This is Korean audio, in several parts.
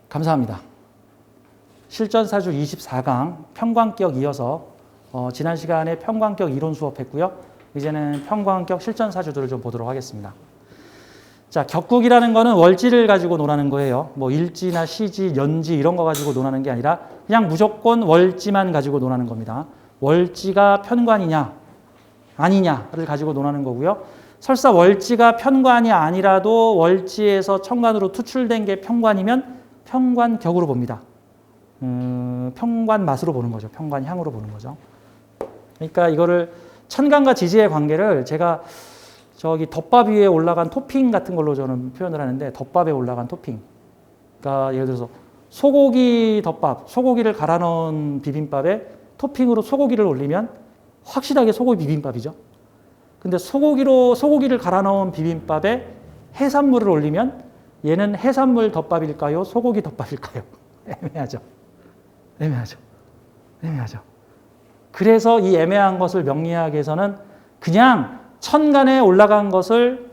감사합니다. 실전사주 24강 평관격 이어서 지난 시간에 평관격 이론 수업했고요. 이제는 평관격 실전사주들을 좀 보도록 하겠습니다. 자, 격국이라는 거는 월지를 가지고 논하는 거예요. 뭐 일지나 시지, 연지 이런 거 가지고 논하는 게 아니라 그냥 무조건 월지만 가지고 논하는 겁니다. 월지가 편관이냐 아니냐를 가지고 논하는 거고요. 설사 월지가 편관이 아니라도 월지에서 천간으로 투출된 게 편관이면 편관격으로 봅니다. 편관맛으로 보는 거죠. 편관향으로 보는 거죠. 그러니까 이거를 천간과 지지의 관계를 제가 저기 덮밥 위에 올라간 토핑 같은 걸로 저는 표현을 하는데, 덮밥에 올라간 토핑. 그러니까 예를 들어서 소고기 덮밥, 소고기를 갈아 넣은 비빔밥에 토핑으로 소고기를 올리면 확실하게 소고기 비빔밥이죠. 근데 소고기를 갈아 넣은 비빔밥에 해산물을 올리면 얘는 해산물 덮밥일까요? 소고기 덮밥일까요? 애매하죠. 그래서 이 애매한 것을 명리하기 위해서는 그냥 천간에 올라간 것을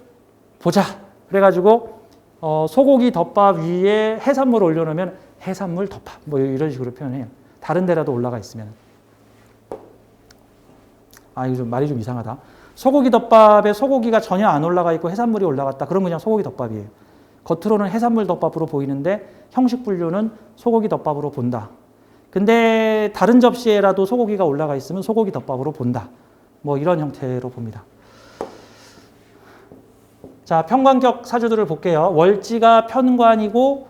보자. 그래가지고 소고기 덮밥 위에 해산물을 올려놓으면 해산물 덮밥 뭐 이런 식으로 표현해요. 다른 데라도 올라가 있으면. 이거 좀 말이 좀 이상하다. 소고기 덮밥에 소고기가 전혀 안 올라가 있고 해산물이 올라갔다. 그럼 그냥 소고기 덮밥이에요. 겉으로는 해산물 덮밥으로 보이는데 형식 분류는 소고기 덮밥으로 본다. 근데 다른 접시에라도 소고기가 올라가 있으면 소고기 덮밥으로 본다. 뭐 이런 형태로 봅니다. 자, 편관격 사주들을 볼게요. 월지가 편관이고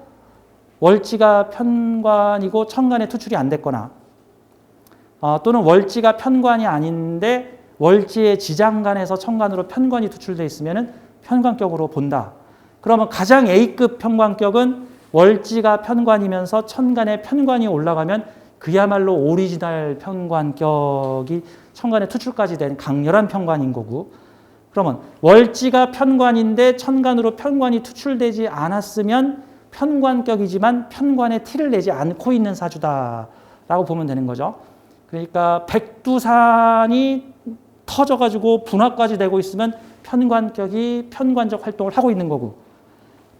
천간에 투출이 안 됐거나 또는 월지가 편관이 아닌데 월지의 지장간에서 천간으로 편관이 투출되어 있으면 편관격으로 본다. 그러면 가장 A급 편관격은 월지가 편관이면서 천간에 편관이 올라가면 그야말로 오리지널 편관격이 천간에 투출까지 된 강렬한 편관인 거고, 그러면 월지가 편관인데 천간으로 편관이 투출되지 않았으면 편관격이지만 편관에 티를 내지 않고 있는 사주다라고 보면 되는 거죠. 그러니까 백두산이 터져가지고 분화까지 되고 있으면 편관격이 편관적 활동을 하고 있는 거고,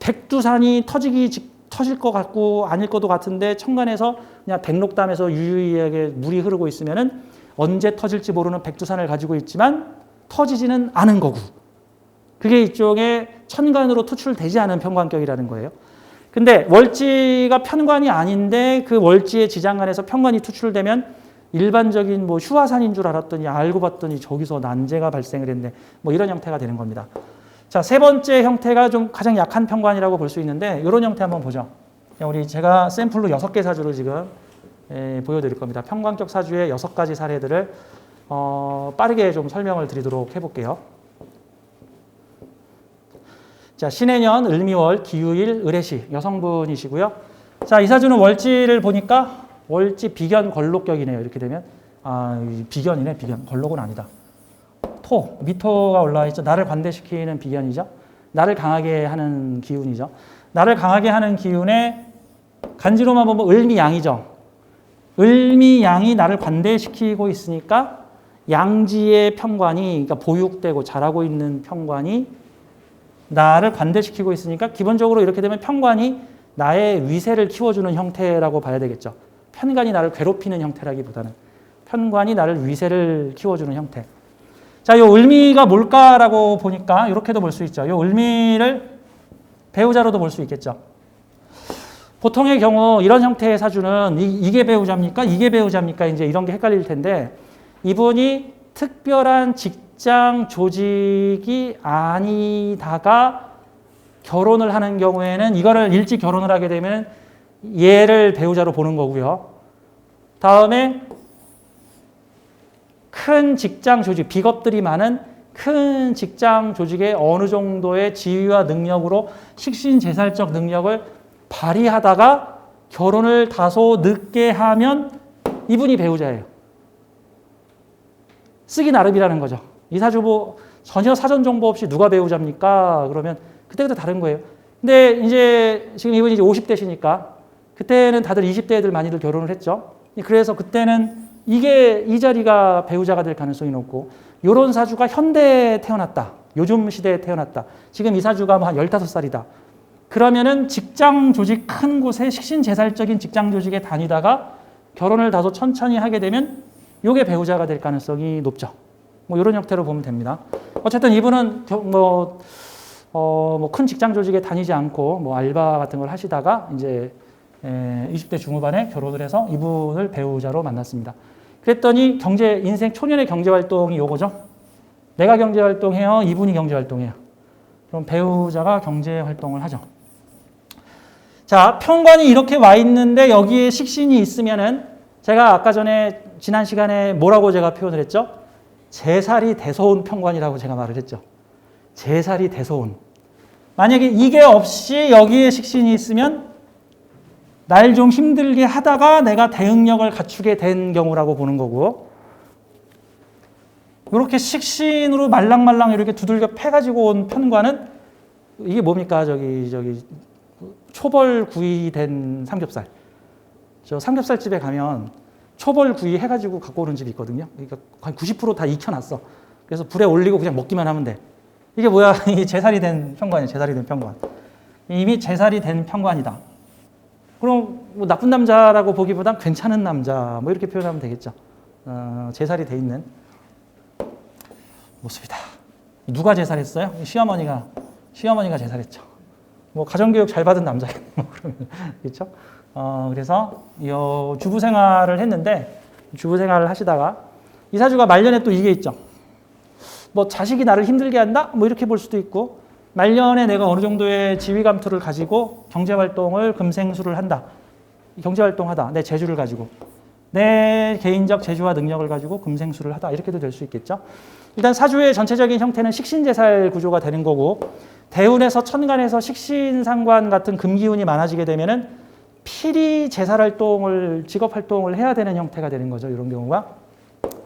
백두산이 터질 것 같고 아닐 것도 같은데 천간에서 그냥 백록담에서 유유하게 물이 흐르고 있으면은 언제 터질지 모르는 백두산을 가지고 있지만 터지지는 않은 거고, 그게 일종의 천간으로 투출되지 않은 편관격이라는 거예요. 근데 월지가 편관이 아닌데 그 월지의 지장간에서 편관이 투출되면 일반적인 뭐 휴화산인 줄 알았더니 알고 봤더니 저기서 난제가 발생을 했네. 뭐 이런 형태가 되는 겁니다. 자, 세 번째 형태가 좀 가장 약한 편관이라고 볼 수 있는데 이런 형태 한번 보죠. 제가 샘플로 6개 사주를 지금 보여드릴 겁니다. 편관격 사주의 6가지 사례들을 빠르게 좀 설명을 드리도록 해볼게요. 자, 신해년, 을미월, 기유일, 을해시 여성분이시고요. 자, 이 사주는 월지를 보니까 월지 비견 걸록격이네요. 이렇게 되면 비견이네. 비견. 걸록은 아니다. 미토가 올라와 있죠. 나를 관대시키는 비견이죠. 나를 강하게 하는 기운이죠. 나를 강하게 하는 기운에 간지로만 보면 을미양이죠. 을미양이 나를 관대시키고 있으니까 양지의 편관이, 그러니까 보육되고 자라고 있는 편관이 나를 관대시키고 있으니까 기본적으로 이렇게 되면 편관이 나의 위세를 키워주는 형태라고 봐야 되겠죠. 편관이 나를 괴롭히는 형태라기보다는 편관이 나를 위세를 키워주는 형태. 자, 이 을미가 뭘까라고 보니까 이렇게도 볼 수 있죠. 이 을미를 배우자로도 볼 수 있겠죠. 보통의 경우 이런 형태의 사주는 이게 배우자입니까? 이게 배우자입니까? 이제 이런 게 헷갈릴 텐데, 이분이 특별한 직장 조직이 아니다가 결혼을 하는 경우에는 이거를 일찍 결혼을 하게 되면 얘를 배우자로 보는 거고요. 다음에 큰 직장 조직, 비겁들이 많은 큰 직장 조직의 어느 정도의 지위와 능력으로 식신제살적 능력을 발휘하다가 결혼을 다소 늦게 하면 이분이 배우자예요. 쓰기 나름이라는 거죠. 이 사주 전혀 사전 정보 없이 누가 배우자입니까? 그러면 그때부터 다른 거예요. 근데 이제 지금 이분이 이제 50대시니까 그때는 다들 20대 애들 많이들 결혼을 했죠. 그래서 그때는 이게 이 자리가 배우자가 될 가능성이 높고 이런 사주가 현대에 태어났다. 요즘 시대에 태어났다. 지금 이 사주가 한 15살이다. 그러면은 직장 조직 큰 곳에 식신제살적인 직장 조직에 다니다가 결혼을 다소 천천히 하게 되면 이게 배우자가 될 가능성이 높죠. 뭐 이런 형태로 보면 됩니다. 어쨌든 이분은 큰 직장 조직에 다니지 않고 뭐 알바 같은 걸 하시다가 이제 20대 중후반에 결혼을 해서 이분을 배우자로 만났습니다. 그랬더니 인생 초년의 경제 활동이 요거죠. 내가 경제 활동해요. 이분이 경제 활동해요. 그럼 배우자가 경제 활동을 하죠. 자, 편관이 이렇게 와 있는데 여기에 식신이 있으면은 제가 아까 전에 지난 시간에 뭐라고 제가 표현을 했죠? 제살이 대소운 편관이라고 제가 말을 했죠. 제살이 대소운. 만약에 이게 없이 여기에 식신이 있으면 날 좀 힘들게 하다가 내가 대응력을 갖추게 된 경우라고 보는 거고, 이렇게 식신으로 말랑말랑 이렇게 두들겨 패가지고 온 편관은 이게 뭡니까? 초벌 구이된 삼겹살. 저 삼겹살집에 가면 초벌 구이 해가지고 갖고 오는 집이 있거든요. 그러니까 한 90% 다 익혀놨어. 그래서 불에 올리고 그냥 먹기만 하면 돼. 이게 뭐야? 이게 제살이 된 편관이에요. 제살이 된 편관. 이미 제살이 된 편관이다. 그럼 뭐 나쁜 남자라고 보기보단 괜찮은 남자 뭐 이렇게 표현하면 되겠죠. 제살이 돼 있는 모습이다. 누가 제살했어요? 시어머니가 제살했죠. 뭐 가정교육 잘 받은 남자겠네. 뭐 그러면 그렇죠. 그래서 주부 생활을 했는데 주부 생활을 하시다가 이 사주가 말년에 또 이게 있죠. 뭐 자식이 나를 힘들게 한다? 뭐 이렇게 볼 수도 있고, 말년에 내가 어느 정도의 지위 감투를 가지고 경제 활동을 금생수를 한다. 경제 활동하다. 내 재주를 가지고. 내 개인적 재주와 능력을 가지고 금생수를 하다. 이렇게도 될 수 있겠죠. 일단 사주의 전체적인 형태는 식신제살 구조가 되는 거고, 대운에서 천간에서 식신상관 같은 금기운이 많아지게 되면은 필히 제살 활동을, 직업 활동을 해야 되는 형태가 되는 거죠. 이런 경우가.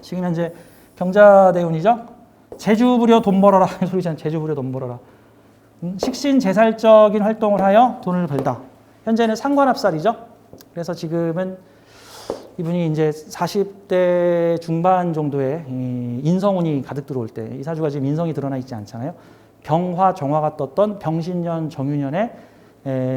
지금 현재 경자대운이죠. 제주부려 돈 벌어라. 소리잖아요. 제주부려 돈 벌어라. 식신제살적인 활동을 하여 돈을 벌다. 현재는 상관합살이죠. 그래서 지금은 이분이 이제 40대 중반 정도의 인성운이 가득 들어올 때, 이 사주가 지금 인성이 드러나 있지 않잖아요. 병화, 정화가 떴던 병신년, 정유년에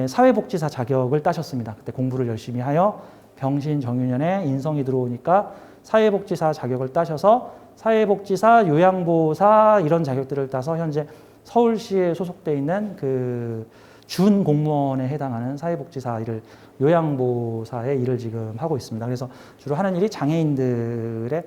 사회복지사 자격을 따셨습니다. 그때 공부를 열심히 하여 병신, 정유년에 인성이 들어오니까 사회복지사 자격을 따셔서 사회복지사, 요양보호사 이런 자격들을 따서 현재 서울시에 소속돼 있는 그 준 공무원에 해당하는 사회복지사 일을, 요양보호사의 일을 지금 하고 있습니다. 그래서 주로 하는 일이 장애인들의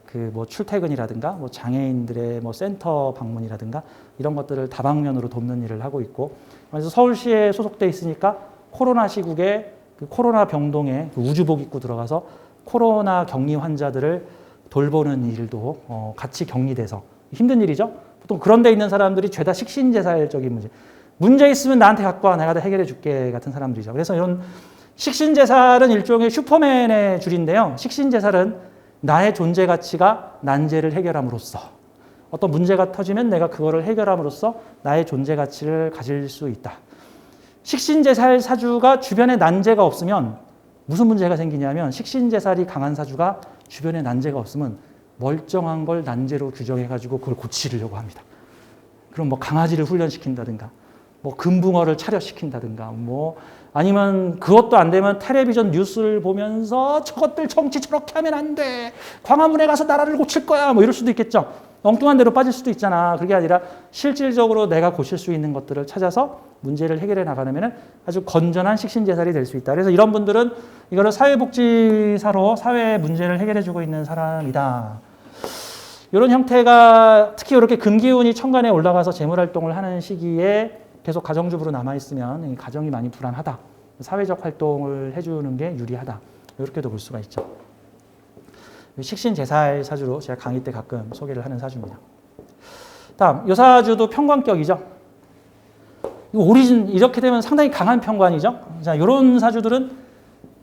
그 뭐 출퇴근이라든가 뭐 장애인들의 뭐 센터 방문이라든가 이런 것들을 다방면으로 돕는 일을 하고 있고, 그래서 서울시에 소속돼 있으니까 코로나 시국에 그 코로나 병동에 그 우주복 입고 들어가서 코로나 격리 환자들을 돌보는 일도 같이 격리돼서 힘든 일이죠. 보통 그런 데 있는 사람들이 죄다 식신제살적인 문제 있으면 나한테 갖고 와, 내가 다 해결해 줄게 같은 사람들이죠. 그래서 이런 식신제살은 일종의 슈퍼맨의 줄인데요. 식신제살은 나의 존재 가치가 난제를 해결함으로써, 어떤 문제가 터지면 내가 그거를 해결함으로써 나의 존재 가치를 가질 수 있다. 식신제살 사주가 주변에 난제가 없으면 무슨 문제가 생기냐면, 식신제살이 강한 사주가 주변에 난제가 없으면 멀쩡한 걸 난제로 규정해가지고 그걸 고치려고 합니다. 그럼 뭐 강아지를 훈련시킨다든가, 뭐 금붕어를 차려시킨다든가, 뭐 아니면 그것도 안 되면 텔레비전 뉴스를 보면서 저것들 정치 저렇게 하면 안 돼, 광화문에 가서 나라를 고칠 거야, 뭐 이럴 수도 있겠죠. 엉뚱한 데로 빠질 수도 있잖아. 그게 아니라 실질적으로 내가 고칠 수 있는 것들을 찾아서 문제를 해결해 나가려면 아주 건전한 식신제살이 될 수 있다. 그래서 이런 분들은 이거를 사회복지사로 사회 문제를 해결해 주고 있는 사람이다. 이런 형태가 특히 이렇게 금기운이 천간에 올라가서 재물활동을 하는 시기에 계속 가정주부로 남아있으면 가정이 많이 불안하다. 사회적 활동을 해주는 게 유리하다. 이렇게도 볼 수가 있죠. 식신제살 사주로 제가 강의 때 가끔 소개를 하는 사주입니다. 다음, 이 사주도 편관격이죠. 오리진, 이렇게 되면 상당히 강한 편관이죠. 자, 이런 사주들은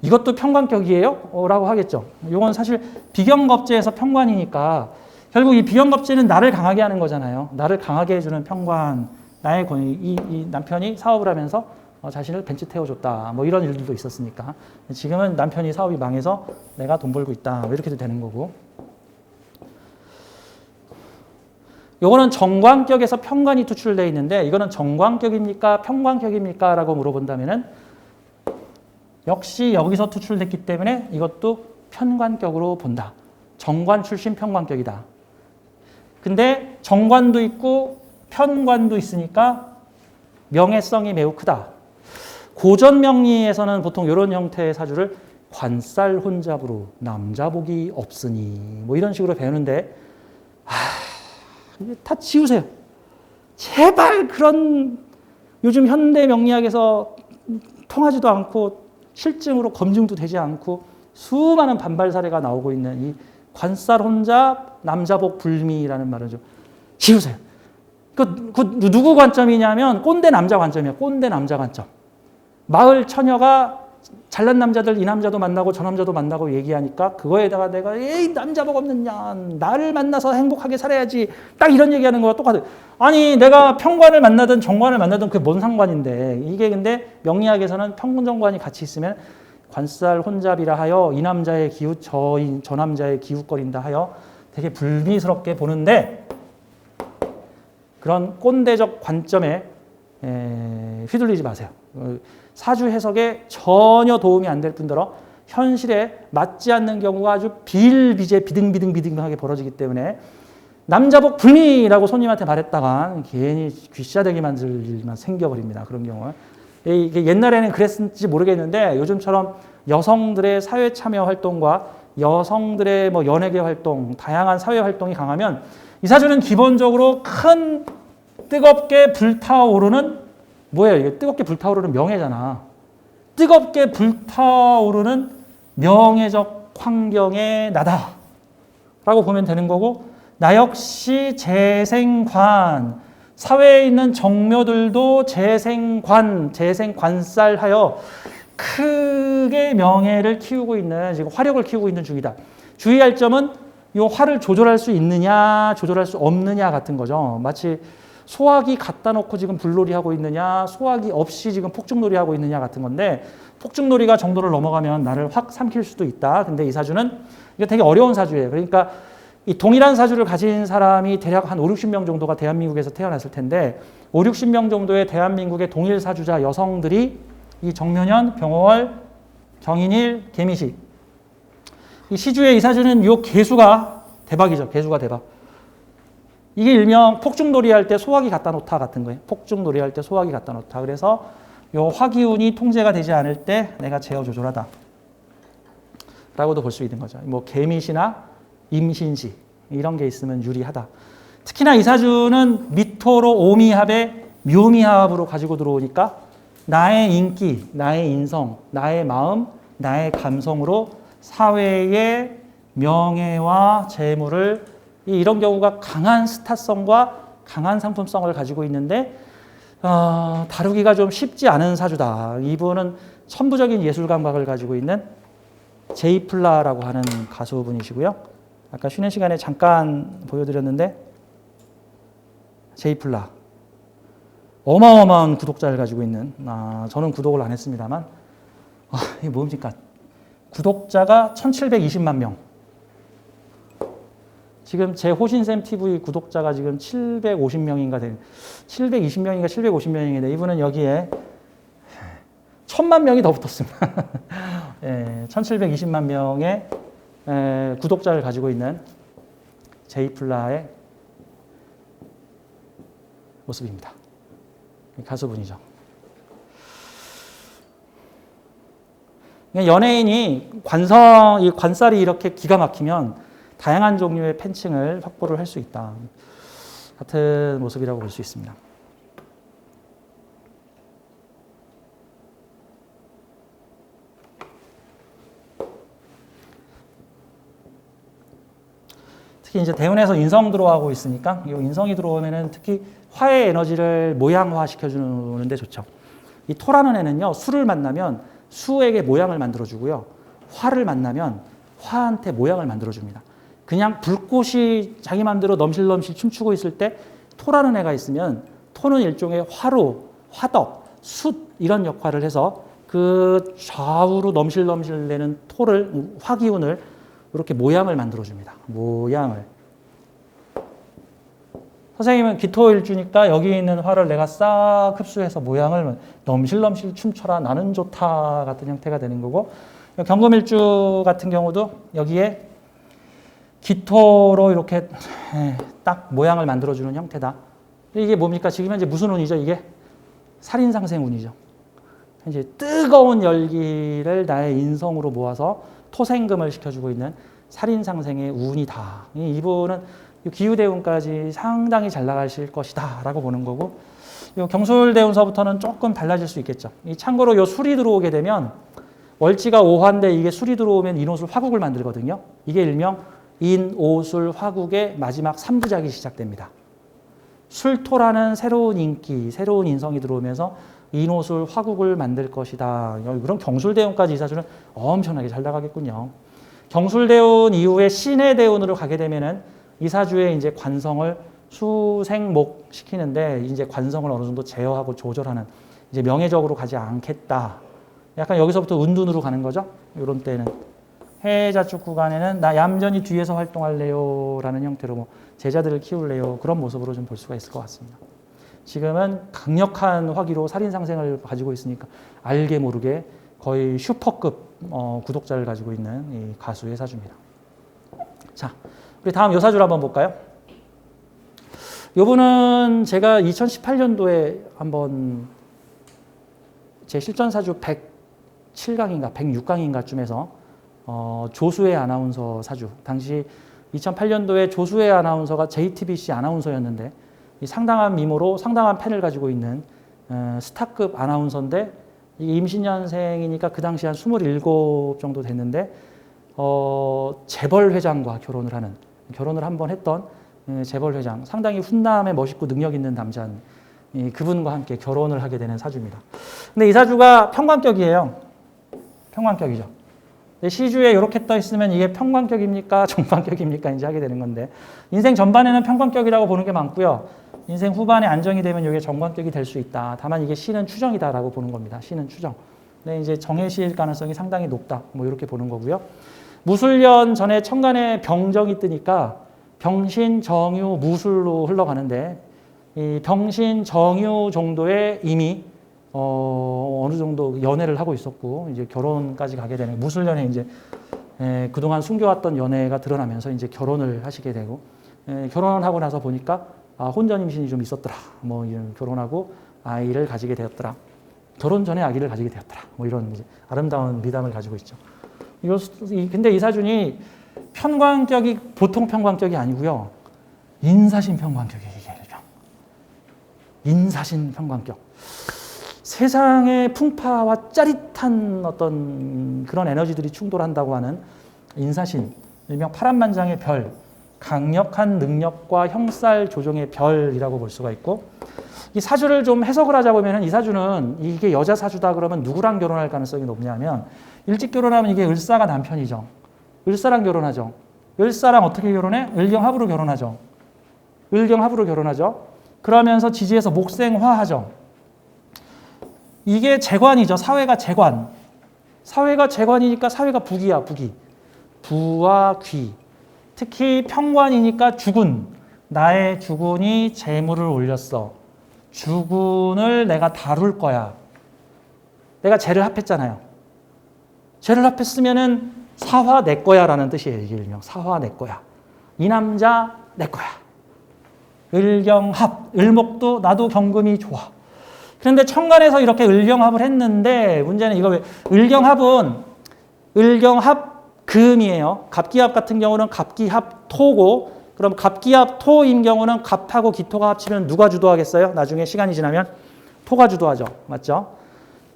이것도 편관격이에요? 라고 하겠죠. 이건 사실 비경겁제에서 편관이니까 결국 이 비경겁제는 나를 강하게 하는 거잖아요. 나를 강하게 해주는 편관. 나의 권위, 이 남편이 사업을 하면서 자신을 벤치 태워줬다. 뭐 이런 일들도 있었으니까. 지금은 남편이 사업이 망해서 내가 돈 벌고 있다. 뭐 이렇게도 되는 거고. 요거는 정광격에서 편관이 투출되어 있는데 이거는 정광격입니까? 편광격입니까? 라고 물어본다면은 역시 여기서 투출됐기 때문에 이것도 편관격으로 본다. 정관 출신 편관격이다. 근데 정관도 있고 편관도 있으니까 명예성이 매우 크다. 고전 명리에서는 보통 이런 형태의 사주를 관살 혼잡으로 남자복이 없으니 뭐 이런 식으로 배우는데 다 지우세요. 제발 그런 요즘 현대 명리학에서 통하지도 않고 실증으로 검증도 되지 않고 수많은 반발 사례가 나오고 있는 이 관살 혼잡 남자복 불미라는 말을 좀 지우세요. 그 누구 관점이냐면 꼰대 남자 관점이야. 꼰대 남자 관점. 마을 처녀가 잘난 남자들 이 남자도 만나고 저 남자도 만나고 얘기하니까 그거에다가 내가 에이 남자복 없느냐 나를 만나서 행복하게 살아야지 딱 이런 얘기하는 거와 똑같아. 아니 내가 편관을 만나든 정관을 만나든 그게 뭔 상관인데 이게 근데 명리학에서는 편관정관이 같이 있으면 관살 혼잡이라 하여 이 남자의 기웃 저 남자의 기웃거린다 하여 되게 불미스럽게 보는데 그런 꼰대적 관점에 휘둘리지 마세요. 사주 해석에 전혀 도움이 안 될 뿐더러 현실에 맞지 않는 경우가 아주 비등비등하게 벌어지기 때문에 남자복 불미라고 손님한테 말했다가 괜히 귀싸대기 만들 일만 생겨버립니다. 그런 경우. 이게 옛날에는 그랬는지 모르겠는데 요즘처럼 여성들의 사회 참여 활동과 여성들의 뭐 연예계 활동, 다양한 사회 활동이 강하면 이 사주는 기본적으로 큰 뜨겁게 불타오르는 뭐예요? 이게 뜨겁게 불타오르는 명예잖아. 뜨겁게 불타오르는 명예적 환경에 나다 라고 보면 되는 거고 나 역시 재생관 사회에 있는 정묘들도 재생관살하여 크게 명예를 키우고 있는 지금 화력을 키우고 있는 중이다. 주의할 점은 이 화를 조절할 수 있느냐 조절할 수 없느냐 같은 거죠. 마치 소화기 갖다 놓고 지금 불놀이 하고 있느냐 소화기 없이 지금 폭죽놀이 하고 있느냐 같은 건데 폭죽놀이가 정도를 넘어가면 나를 확 삼킬 수도 있다. 근데 이 사주는 이게 되게 어려운 사주예요. 그러니까 이 동일한 사주를 가진 사람이 대략 한 5, 60명 정도가 대한민국에서 태어났을 텐데 5, 60명 정도의 대한민국의 동일 사주자 여성들이 이 정묘년, 병월, 경인일, 개미시 이 시주의 이 사주는 이 개수가 대박이죠. 개수가 대박. 이게 일명 폭죽놀이 할 때 소화기 갖다 놓다 같은 거예요. 폭죽놀이 할 때 소화기 갖다 놓다. 그래서 요 화기운이 통제가 되지 않을 때 내가 제어 조절하다. 라고도 볼 수 있는 거죠. 뭐 개미시나 임신시 이런 게 있으면 유리하다. 특히나 이 사주는 미토로 오미합에 묘미합으로 가지고 들어오니까 나의 인기, 나의 인성, 나의 마음, 나의 감성으로 사회의 명예와 재물을 이런 경우가 강한 스타성과 강한 상품성을 가지고 있는데 다루기가 좀 쉽지 않은 사주다. 이분은 천부적인 예술 감각을 가지고 있는 제이플라라고 하는 가수분이시고요. 아까 쉬는 시간에 잠깐 보여드렸는데 제이플라 어마어마한 구독자를 가지고 있는 저는 구독을 안 했습니다만 이게 뭡니까? 구독자가 1720만 명. 지금 제 호신샘 TV 구독자가 지금 750명인가 되는 720명인가 750명인데 이분은 여기에 1000만 명이 더 붙었습니다. 1720만 명의 구독자를 가지고 있는 제이플라의 모습입니다. 가수분이죠. 연예인이 이 관살이 이렇게 기가 막히면 다양한 종류의 팬층을 확보를 할 수 있다. 같은 모습이라고 볼 수 있습니다. 특히 이제 대운에서 인성 들어가고 있으니까 이 인성이 들어오면은 특히 화의 에너지를 모양화 시켜주는 데 좋죠. 이 토라는 애는요, 수를 만나면 수에게 모양을 만들어주고요. 화를 만나면 화한테 모양을 만들어줍니다. 그냥 불꽃이 자기 마음대로 넘실넘실 춤추고 있을 때 토라는 애가 있으면 토는 일종의 화로, 화덕, 숫, 이런 역할을 해서 그 좌우로 넘실넘실 내는 토를, 화기운을 이렇게 모양을 만들어줍니다. 모양을. 선생님은 기토일주니까 여기 있는 화를 내가 싹 흡수해서 모양을 넘실넘실 춤춰라 나는 좋다 같은 형태가 되는 거고, 경금일주 같은 경우도 여기에 기토로 이렇게 딱 모양을 만들어주는 형태다. 이게 뭡니까? 지금 현재 무슨 운이죠? 이게 살인상생운이죠. 이제 뜨거운 열기를 나의 인성으로 모아서 토생금을 시켜주고 있는 살인상생의 운이다. 이분은 기후대운까지 상당히 잘 나가실 것이다 라고 보는 거고, 경술대운서부터는 조금 달라질 수 있겠죠. 참고로 요 술이 들어오게 되면 월지가 오화인데 이게 술이 들어오면 인오술 화국을 만들거든요. 이게 일명 인오술 화국의 마지막 3부작이 시작됩니다. 술토라는 새로운 인기, 새로운 인성이 들어오면서 인오술 화국을 만들 것이다. 그럼 경술대운까지 이 사주는 엄청나게 잘 나가겠군요. 경술대운 이후에 신해대운으로 가게 되면은 이 사주에 이제 관성을 수생목 시키는데 이제 관성을 어느 정도 제어하고 조절하는, 이제 명예적으로 가지 않겠다. 약간 여기서부터 은둔으로 가는 거죠. 이런 때는 해자축 구간에는 나 얌전히 뒤에서 활동할래요 라는 형태로 뭐 제자들을 키울래요, 그런 모습으로 좀 볼 수가 있을 것 같습니다. 지금은 강력한 화기로 살인상생을 가지고 있으니까 알게 모르게 거의 슈퍼급 구독자를 가지고 있는 이 가수의 사주입니다. 자, 우리 다음 요 사주를 한번 볼까요? 요분은 제가 2018년도에 한번 제 실전사주 107강인가 106강인가 쯤에서 조수혜 아나운서 사주, 당시 2008년도에 조수혜 아나운서가 JTBC 아나운서였는데 상당한 미모로 상당한 팬을 가지고 있는 스타급 아나운서인데, 이게 임신년생이니까 그 당시 한 27 정도 됐는데 재벌 회장과 결혼을 한번 했던 재벌 회장, 상당히 훈남에 멋있고 능력 있는 남자인 그분과 함께 결혼을 하게 되는 사주입니다. 근데 이 사주가 평관격이에요. 평관격이죠. 시주에 이렇게 떠 있으면 이게 평관격입니까? 정관격입니까? 이제 하게 되는 건데, 인생 전반에는 평관격이라고 보는 게 많고요. 인생 후반에 안정이 되면 이게 정관격이 될 수 있다. 다만 이게 시는 추정이다라고 보는 겁니다. 시는 추정. 근데 이제 정해시일 가능성이 상당히 높다. 뭐 이렇게 보는 거고요. 무술년 전에 천간에 병정이 뜨니까 병신, 정유, 무술로 흘러가는데, 이 병신, 정유 정도에 이미 어느 정도 연애를 하고 있었고 이제 결혼까지 가게 되는, 무술년에 이제 그동안 숨겨왔던 연애가 드러나면서 이제 결혼을 하시게 되고, 결혼을 하고 나서 보니까 혼전 임신이 좀 있었더라. 뭐 이런, 결혼하고 아이를 가지게 되었더라. 결혼 전에 아기를 가지게 되었더라. 뭐 이런 이제 아름다운 미담을 가지고 있죠. 근데 이 사준이 편관격이 보통 편관격이 아니고요. 인사신 편관격이에요. 이게 인사신 편관격. 세상의 풍파와 짜릿한 어떤 그런 에너지들이 충돌한다고 하는 인사신, 일명 파란만장의 별, 강력한 능력과 형살 조종의 별이라고 볼 수가 있고, 이 사주를 좀 해석을 하자 보면 이 사주는 이게 여자 사주다 그러면 누구랑 결혼할 가능성이 높냐면, 일찍 결혼하면 이게 을사가 남편이죠. 을사랑 결혼하죠. 을사랑 어떻게 결혼해? 을경합으로 결혼하죠. 을경합으로 결혼하죠. 그러면서 지지에서 목생화하죠. 이게 재관이죠. 사회가 재관. 사회가 재관이니까 사회가 북이야, 북이. 부와 귀. 특히 평관이니까 주군. 나의 주군이 재물을 올렸어. 주군을 내가 다룰 거야. 내가 재를 합했잖아요. 재를 합했으면은 사화 내 거야 라는 뜻이에요. 이게 일명 사화 내 거야. 이 남자 내 거야. 을경합. 을목도 나도 경금이 좋아. 그런데 천간에서 이렇게 을경합을 했는데 문제는 이거 왜, 을경합은 을경합 금이에요. 갑기합 같은 경우는 갑기합 토고, 그럼 갑기합 토인 경우는 갑하고 기토가 합치면 누가 주도하겠어요? 나중에 시간이 지나면 토가 주도하죠. 맞죠?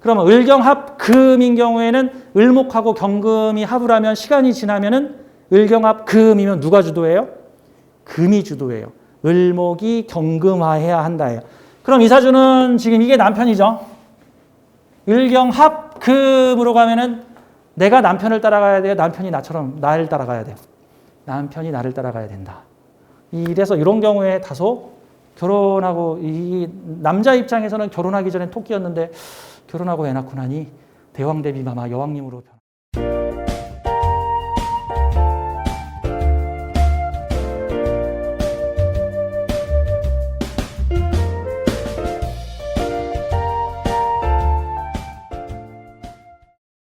그러면 을경합 금인 경우에는 을목하고 경금이 합을 하면 시간이 지나면은 을경합 금이면 누가 주도해요? 금이 주도해요. 을목이 경금화해야 한다예요. 그럼 이 사주는 지금 이게 남편이죠. 을경합 금으로 가면은 내가 남편을 따라가야 돼요. 남편이 나처럼 나를 따라가야 돼요. 남편이 나를 따라가야 된다. 이래서 이런 경우에 다소 결혼하고 이 남자 입장에서는 결혼하기 전엔 토끼였는데 결혼하고 애 낳고 나니 대왕 대비 마마 여왕님으로 변.